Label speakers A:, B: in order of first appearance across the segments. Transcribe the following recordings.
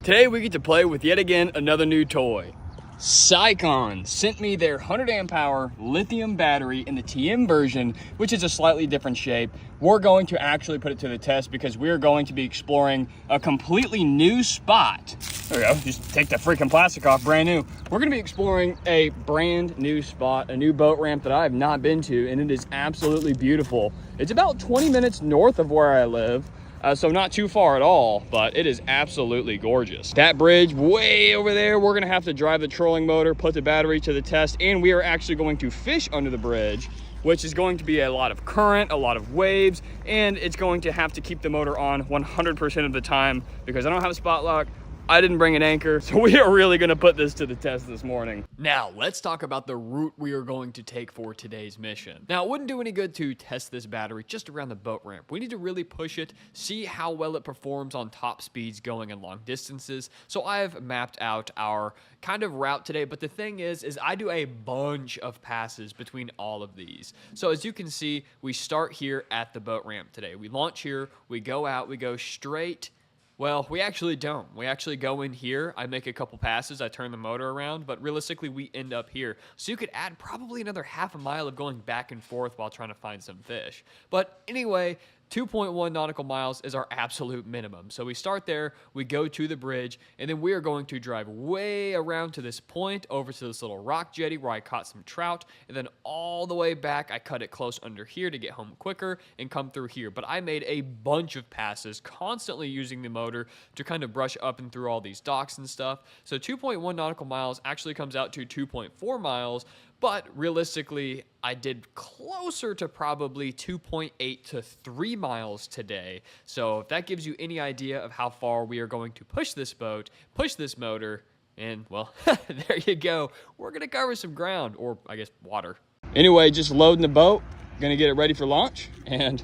A: Today we get to play with yet again another new toy. Siekon sent me their 100 amp hour lithium battery in the TM version, which is a slightly different shape. We're going to actually put it to the test because we're going to be exploring a completely new spot. There we go, just take the freaking plastic off, brand new. We're gonna be exploring a brand new spot, a new boat ramp that I have not been to, and it is absolutely beautiful. It's about 20 minutes north of where I live. So not too far at all, but it is absolutely gorgeous. That bridge way over there, we're gonna have to drive the trolling motor, put the battery to the test, and we are actually going to fish under the bridge, which is going to be a lot of current, a lot of waves, and it's going to have to keep the motor on 100% of the time because I don't have a spot lock. I didn't bring an anchor, so we are really gonna put this to the test this morning. Now, let's talk about the route we are going to take for today's mission. Now, it wouldn't do any good to test this battery just around the boat ramp. We need to really push it, see how well it performs on top speeds going in long distances. So I've mapped out our kind of route today, but the thing is I do a bunch of passes between all of these. So as you can see, we start here at the boat ramp today. We launch here, we go out, we go straight. Well, we actually don't. We actually go in here, I make a couple passes, I turn the motor around, but realistically we end up here. So you could add probably another half a mile of going back and forth while trying to find some fish. But anyway, 2.1 nautical miles is our absolute minimum. So we start there, we go to the bridge, and then we are going to drive way around to this point, over to this little rock jetty where I caught some trout, and then all the way back, I cut it close under here to get home quicker and come through here. But I made a bunch of passes, constantly using the motor to kind of brush up and through all these docks and stuff. So 2.1 nautical miles actually comes out to 2.4 miles, but realistically, I did closer to probably 2.8 to 3 miles today. So if that gives you any idea of how far we are going to push this boat, push this motor, and well, there you go. We're gonna cover some ground, or I guess water. Anyway, just loading the boat, gonna get it ready for launch, and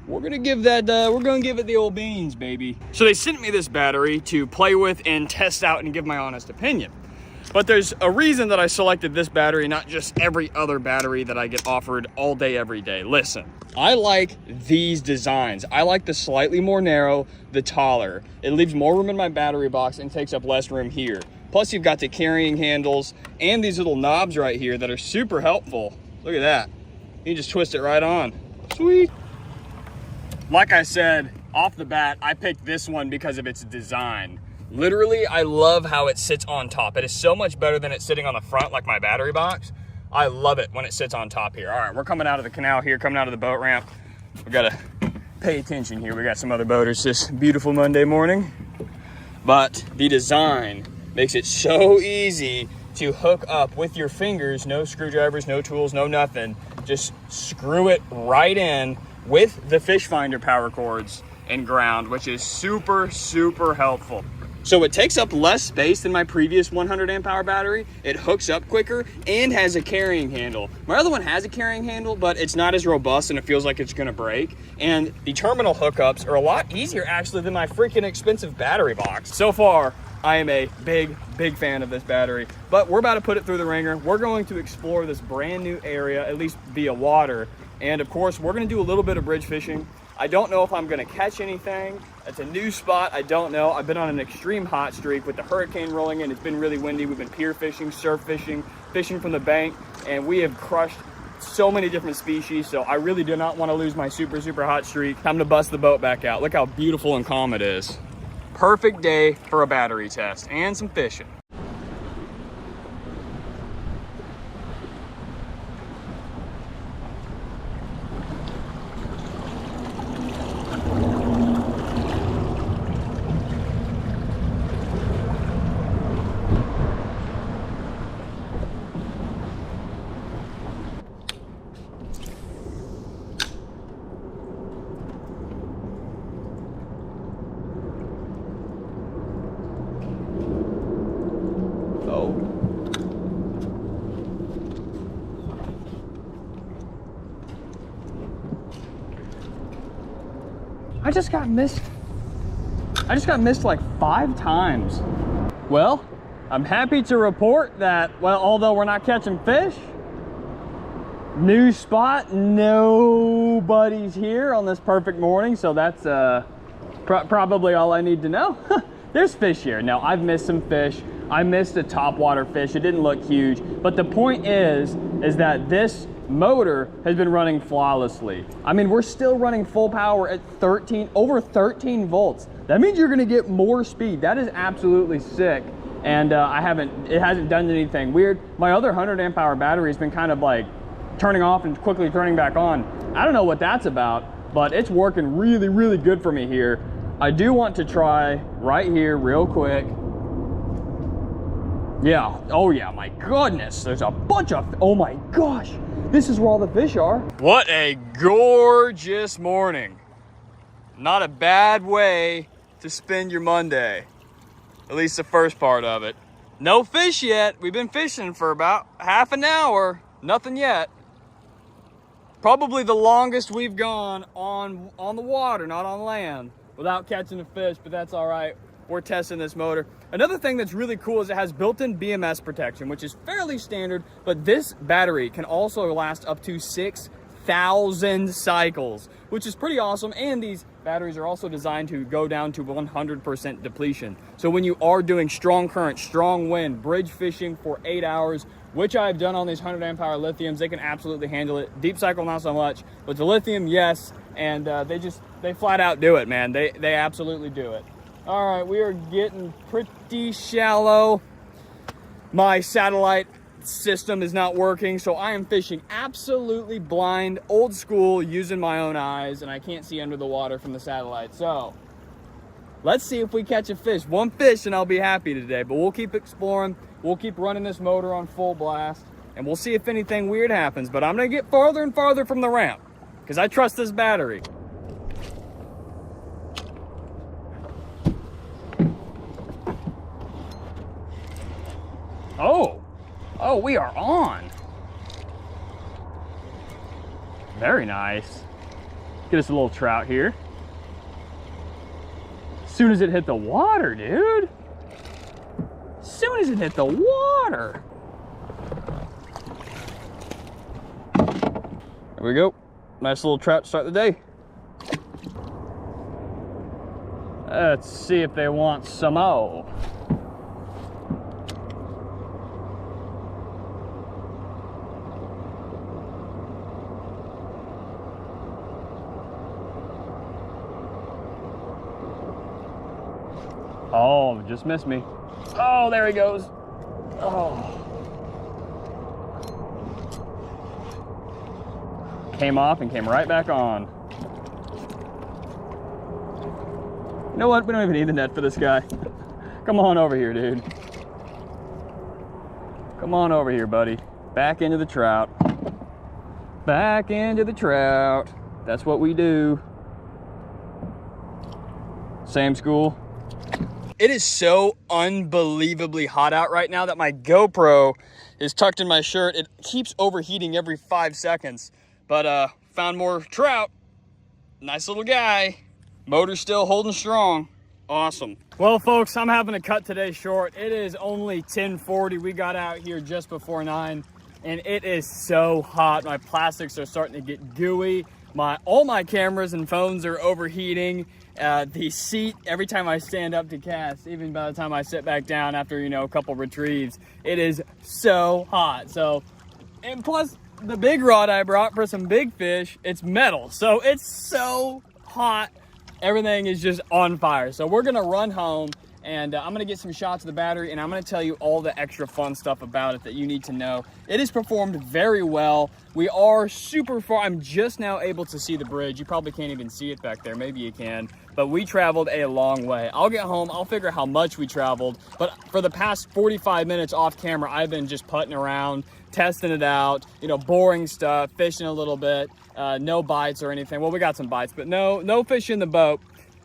A: we're gonna give that, we're gonna give it the old beans, baby. So they sent me this battery to play with and test out and give my honest opinion. But there's a reason that I selected this battery, not just every other battery that I get offered all day, every day. Listen, I like these designs. I like the slightly more narrow, the taller. It leaves more room in my battery box and takes up less room here. Plus you've got the carrying handles and these little knobs right here that are super helpful. Look at that. You can just twist it right on. Sweet. Like I said, off the bat, I picked this one because of its design. Literally, I love how it sits on top. It is so much better than it sitting on the front like my battery box. I love it when it sits on top here. All right, we're coming out of the canal here, coming out of the boat ramp. We gotta pay attention here. We got some other boaters this beautiful Monday morning. But the design makes it so easy to hook up with your fingers. No screwdrivers, no tools, no nothing. Just screw it right in with the fish finder power cords and ground, which is super, super helpful. So it takes up less space than my previous 100 amp hour battery. It hooks up quicker and has a carrying handle. My other one has a carrying handle, but it's not as robust and it feels like it's gonna break. And the terminal hookups are a lot easier actually than my freaking expensive battery box. So far, I am a big, big fan of this battery, but we're about to put it through the ringer. We're going to explore this brand new area, at least via water. And of course, we're gonna do a little bit of bridge fishing. I don't know if I'm gonna catch anything. It's a new spot, I don't know. I've been on an extreme hot streak with the hurricane rolling in. It's been really windy. We've been pier fishing, surf fishing, fishing from the bank, and we have crushed so many different species. So I really do not wanna lose my super, super hot streak. Time to bust the boat back out. Look how beautiful and calm it is. Perfect day for a battery test and some fishing. I just got missed like 5 times. Well, I'm happy to report that, well, although we're not catching fish, new spot, nobody's here on this perfect morning, so that's probably all I need to know. there's fish here. Now, I've missed some fish. I missed a topwater fish. It didn't look huge. But the point is that this motor has been running flawlessly. I mean, we're still running full power at over 13 volts. That means you're gonna get more speed. That is absolutely sick. And it hasn't done anything weird. My other 100 amp hour battery has been kind of like turning off and quickly turning back on. I don't know what that's about, but it's working really, really good for me here. I do want to try right here real quick. Yeah, oh yeah, my goodness. There's a bunch of, oh my gosh. This is where all the fish are. What a gorgeous morning. Not a bad way to spend your Monday. At least the first part of it. No fish yet. We've been fishing for about half an hour. Nothing yet. Probably the longest we've gone on the water, not on land, without catching a fish, but that's all right. We're testing this motor. Another thing that's really cool is it has built-in BMS protection, which is fairly standard, but this battery can also last up to 6,000 cycles, which is pretty awesome. And these batteries are also designed to go down to 100% depletion. So when you are doing strong current, strong wind, bridge fishing for 8 hours, which I've done on these 100 amp hour lithiums, they can absolutely handle it. Deep cycle, not so much, but the lithium, yes. And they flat out do it, man. They absolutely do it. All right, we are getting pretty shallow. My satellite system is not working, so I am fishing absolutely blind, old school, using my own eyes, and I can't see under the water from the satellite. So let's see if we catch a fish. One fish and I'll be happy today, but we'll keep exploring. We'll keep running this motor on full blast, and we'll see if anything weird happens. But I'm gonna get farther and farther from the ramp because I trust this battery. Oh, we are on. Very nice. Get us a little trout here. As soon as it hit the water, dude. As soon as it hit the water. There we go. Nice little trout to start the day. Let's see if they want some more. Oh, just missed me. Oh, there he goes. Oh. Came off and came right back on. You know what? We don't even need the net for this guy. Come on over here, dude. Come on over here, buddy. Back into the trout. Back into the trout. That's what we do. Same school. It is so unbelievably hot out right now that my GoPro is tucked in my shirt. It keeps overheating every 5 seconds. But found more trout. Nice little guy. Motor's still holding strong. Awesome. Well, folks, I'm having to cut today short. It is only 10:40. We got out here just before 9, and it is so hot. My plastics are starting to get gooey. All my cameras and phones are overheating. The seat, every time I stand up to cast, even by the time I sit back down after, a couple retrieves, it is so hot. So, and plus the big rod I brought for some big fish, it's metal. So it's so hot. Everything is just on fire. So we're gonna run home, and I'm gonna get some shots of the battery, and I'm gonna tell you all the extra fun stuff about it that you need to know. It has performed very well. We are super far. I'm just now able to see the bridge. You probably can't even see it back there. Maybe you can, but we traveled a long way. I'll get home, I'll figure how much we traveled, but for the past 45 minutes off camera, I've been just putting around, testing it out, boring stuff, fishing a little bit, no bites or anything. Well, we got some bites, but no fish in the boat.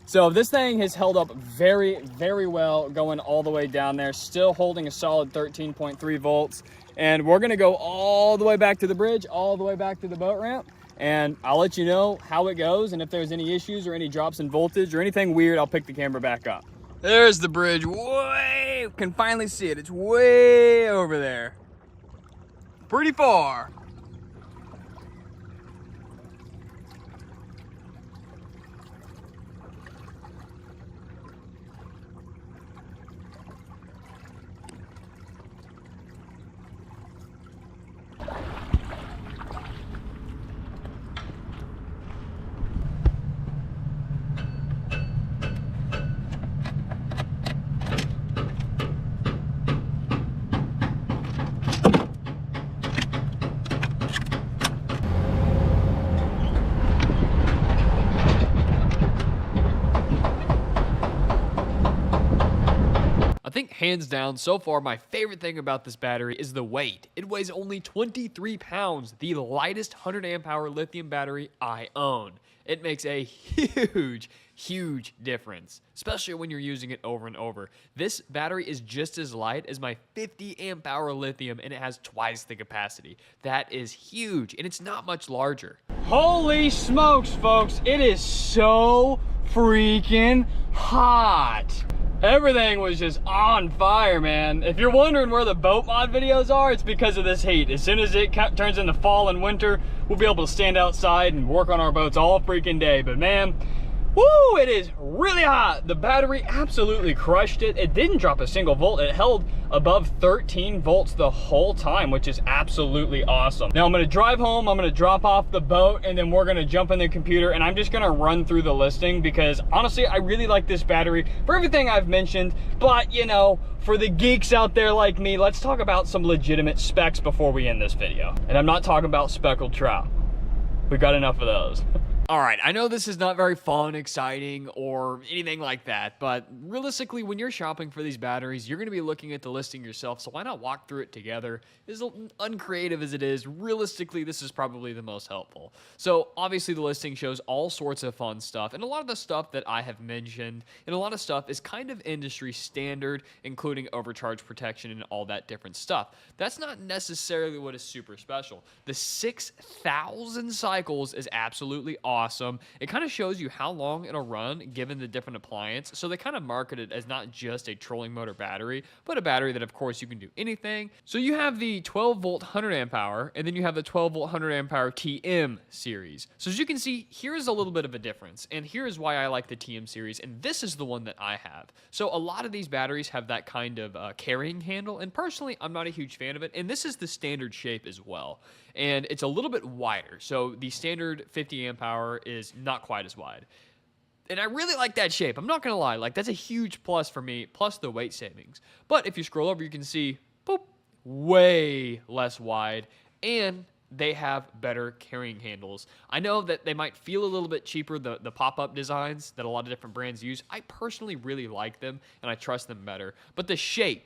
A: So this thing has held up very, very well going all the way down there, still holding a solid 13.3 volts. And we're gonna go all the way back to the bridge, all the way back to the boat ramp, and I'll let you know how it goes, and if there's any issues or any drops in voltage or anything weird, I'll pick the camera back up. There's the bridge, way, can finally see it. It's way over there. Pretty far. think hands down, so far, my favorite thing about this battery is the weight. It weighs only 23 pounds, the lightest 100 amp hour lithium battery I own. It makes a huge difference, especially when you're using it over and over. This battery is just as light as my 50 amp hour lithium, and it has twice the capacity. That is huge, and it's not much larger. Holy smokes, folks, it is so freaking hot. Everything was just on fire, man. If you're wondering where the boat mod videos are, it's because of this heat. As soon as it turns into fall and winter, we'll be able to stand outside and work on our boats all freaking day. But man, woo, it is really hot. The battery absolutely crushed it. It didn't drop a single volt. It held above 13 volts the whole time, which is absolutely awesome. Now I'm gonna drive home, I'm gonna drop off the boat, and then we're gonna jump in the computer, and I'm just gonna run through the listing because honestly, I really like this battery for everything I've mentioned, but you know, for the geeks out there like me, let's talk about some legitimate specs before we end this video. And I'm not talking about speckled trout. We've got enough of those. All right, I know this is not very fun, exciting, or anything like that, but realistically, when you're shopping for these batteries, you're going to be looking at the listing yourself, so why not walk through it together? As uncreative as it is, realistically, this is probably the most helpful. So, obviously, the listing shows all sorts of fun stuff, and a lot of the stuff that I have mentioned, and a lot of stuff is kind of industry standard, including overcharge protection and all that different stuff. That's not necessarily what is super special. The 6,000 cycles is absolutely awesome. It kind of shows you how long it'll run given the different appliance. So they kind of market it as not just a trolling motor battery, but a battery that of course you can do anything. So you have the 12 volt 100 amp hour, and then you have the 12 volt 100 amp hour TM series. So as you can see, here's a little bit of a difference, and here's why I like the TM series, and this is the one that I have. So a lot of these batteries have that kind of carrying handle, and personally, I'm not a huge fan of it, and this is the standard shape as well. And it's a little bit wider. So the standard 50 amp hour is not quite as wide. And I really like that shape. I'm not going to lie. Like, that's a huge plus for me, plus the weight savings. But if you scroll over, you can see, boop, way less wide. And they have better carrying handles. I know that they might feel a little bit cheaper, the pop-up designs that a lot of different brands use. I personally really like them, and I trust them better. But the shape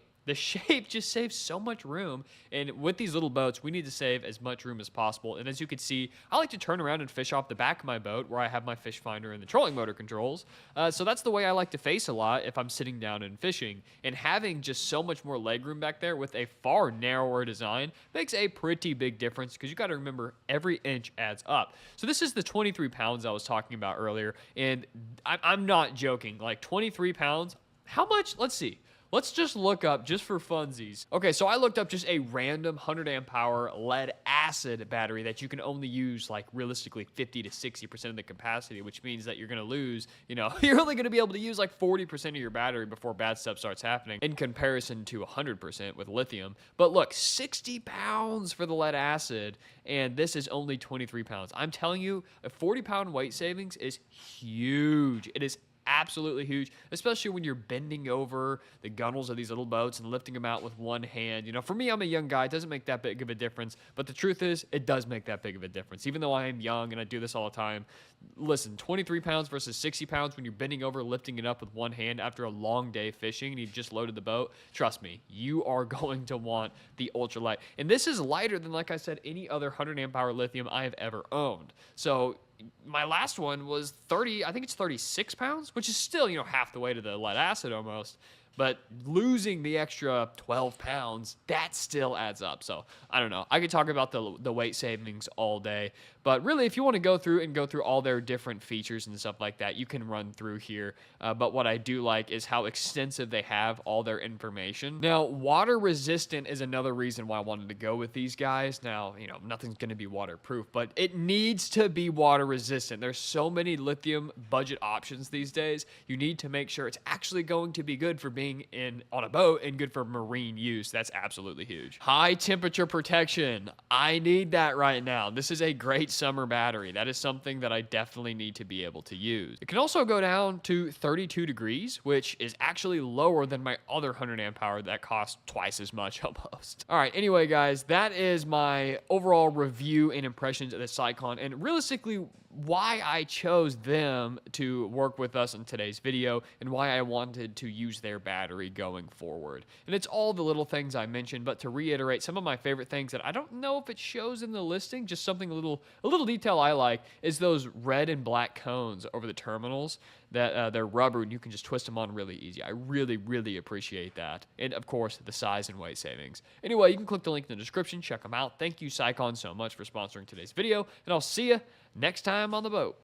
A: just saves so much room, and with these little boats, we need to save as much room as possible. And as you can see, I like to turn around and fish off the back of my boat where I have my fish finder and the trolling motor controls. So that's the way I like to face a lot if I'm sitting down and fishing. And having just so much more legroom back there with a far narrower design makes a pretty big difference, because you got to remember every inch adds up. So this is the 23 pounds I was talking about earlier, and I'm not joking. Like 23 pounds, how much? Let's see. Let's just look up, just for funsies. Okay, so I looked up just a random 100 amp hour lead acid battery that you can only use like realistically 50 to 60% of the capacity, which means that you're gonna lose, you know, you're only gonna be able to use like 40% of your battery before bad stuff starts happening in comparison to 100% with lithium. But look, 60 pounds for the lead acid, and this is only 23 pounds. I'm telling you, a 40-pound weight savings is huge. It is absolutely huge, especially when you're bending over the gunnels of these little boats and lifting them out with one hand. You know, for me, I'm a young guy. It doesn't make that big of a difference, but the truth is, it does make that big of a difference. Even though I am young and I do this all the time, listen, 23 pounds versus 60 pounds when you're bending over, lifting it up with one hand after a long day fishing and you've just loaded the boat, trust me, you are going to want the ultralight. And this is lighter than, like I said, any other 100 amp hour lithium I have ever owned. So my last one was 30, I think it's 36 pounds, which is still, you know, half the weight of the lead acid almost. But losing the extra 12 pounds, that still adds up. So I don't know. I could talk about the weight savings all day. But really, if you want to go through all their different features and stuff like that, you can run through here. But what I do like is how extensive they have all their information. Now, water resistant is another reason why I wanted to go with these guys. Now, you know, nothing's going to be waterproof, but it needs to be water resistant. There's so many lithium budget options these days. You need to make sure it's actually going to be good for being on a boat and good for marine use. That's absolutely huge. High temperature protection. I need that right now. This is a great summer battery. That is something that I definitely need to be able to use. It can also go down to 32 degrees, which is actually lower than my other 100 amp hour that costs twice as much almost. All right, anyway, guys, that is my overall review and impressions of the Siekon. And realistically, why I chose them to work with us in today's video and why I wanted to use their battery going forward. And it's all the little things I mentioned, but to reiterate, some of my favorite things that I don't know if it shows in the listing, just something a little detail I like, is those red and black cones over the terminals that they're rubber and you can just twist them on really easy. I really appreciate that. And of course, the size and weight savings. Anyway, you can click the link in the description, check them out. Thank you, Siekon, so much for sponsoring today's video, and I'll see you next time on the boat.